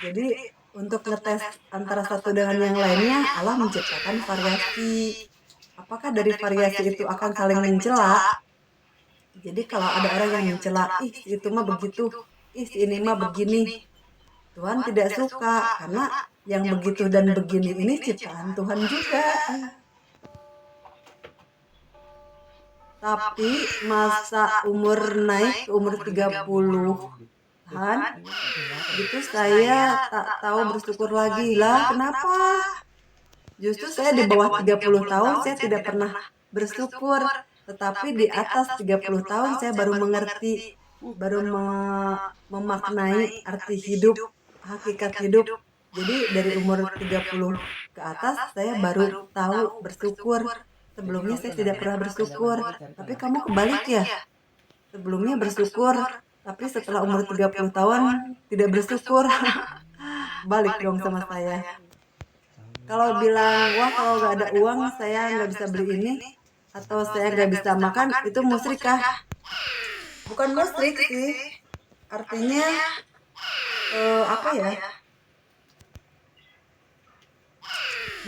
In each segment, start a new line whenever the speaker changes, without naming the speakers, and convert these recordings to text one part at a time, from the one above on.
Jadi untuk ngetes antara satu dengan yang lainnya, Allah menciptakan variasi. Apakah dari variasi itu akan saling mencela? Jadi kalau ada orang yang mencela, ih itu mah begitu, ih ini mah begini, Tuhan tidak suka karena yang begitu dan begini ini ciptaan Tuhan juga. Tapi masa umur naik ke umur 30-an, gitu saya tak tahu bersyukur lagi. Lah kenapa? Justru saya di bawah 30 tahun saya tidak pernah bersyukur. Tetapi di atas 30 tahun saya baru mengerti, baru memaknai arti hidup, hakikat hidup. Jadi dari umur 30 ke atas saya baru tahu bersyukur. Sebelumnya saya tidak pernah bersyukur. Tapi kamu kebalik ya. Sebelumnya bersyukur, tapi setelah umur 30 tahun tidak bersyukur. Balik dong sama saya. Kalau bilang, wah kalau nggak ada uang saya nggak bisa beli ini, atau saya nggak bisa makan, itu musyrik kah? Bukan musyrik sih. Artinya, apa ya?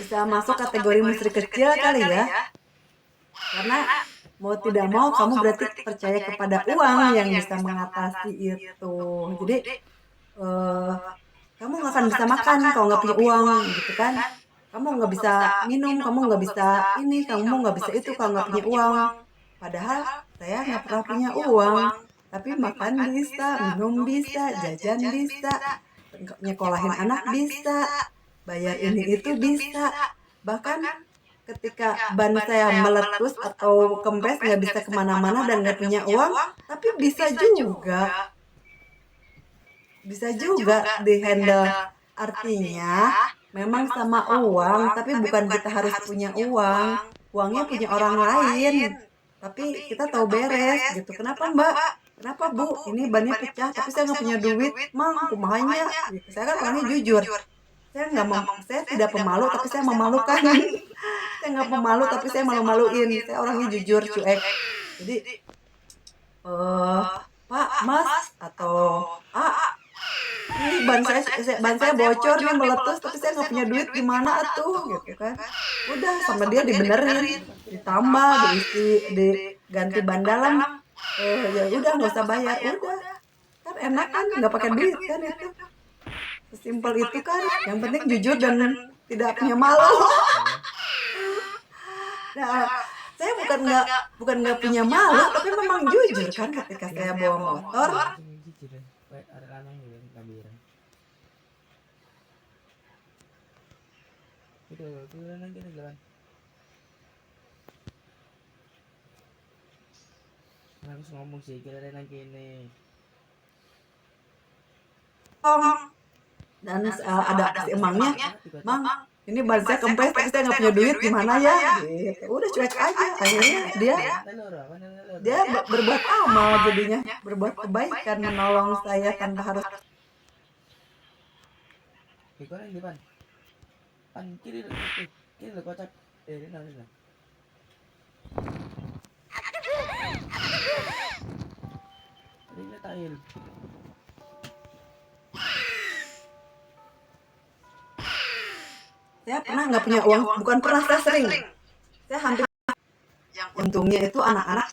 Bisa masuk kategori musyrik kecil kali ya. Karena mau tidak mau kamu berarti percaya kepada uang yang bisa mengatasi itu. Jadi, kamu nggak akan bisa makan kalau nggak punya uang gitu kan. Kamu nggak bisa minum, kamu nggak bisa ini, kamu nggak bisa itu kalau nggak punya uang. Padahal saya nggak pernah punya uang, tapi makan bisa, minum bisa, jajan bisa, nyekolahin anak bisa, bayar ini itu bisa. Bahkan ketika ban saya meletus atau kempes nggak bisa kemana-mana dan nggak punya uang, tapi bisa juga dihandle. Artinya memang sama uang, tapi bukan kita harus punya uang. Uangnya punya orang lain, tapi kita tahu beres gitu. Kenapa Mbak? Kenapa Bu? Ini bannya pecah, tapi saya nggak punya duit. Mang, kumahanya? Gitu. Saya kan orangnya jujur. Saya tidak pemalu, tapi saya memalukan. Saya nggak pemalu, tapi saya malu-maluin. Saya orangnya jujur, cuek. Jadi, Pak, Mas, atau ini ban saya bocor nih meletus tapi saya nggak punya duit gimana atuh gitu kan. Udah sama dia dibenerin, ditambah, diganti ban dalam, ya udah nggak usah bayar, udah kan enak kan nggak pakai duit kan itu. Sesimpel itu kan, yang penting jujur dan tidak punya malu. Nah, saya bukan nggak punya malu, tapi memang jujur kan ketika saya bawa motor.
Harus ngomong sih kira nang kene.
Dan ada si emangnya, Mang, ini ban saya kempes tapi saya nggak punya duit gimana ya? Gitu. Udah cuek aja. Akhirnya dia berbuat amal jadinya, berbuat kebaikan menolong saya tanpa harus.
Goreng di pan. Pan kiri lo kocak. Ini nah. Ini tail.
Saya pernah nggak punya uang, bukan pernah, saya sering. Saya hampir. Untungnya itu anak-anak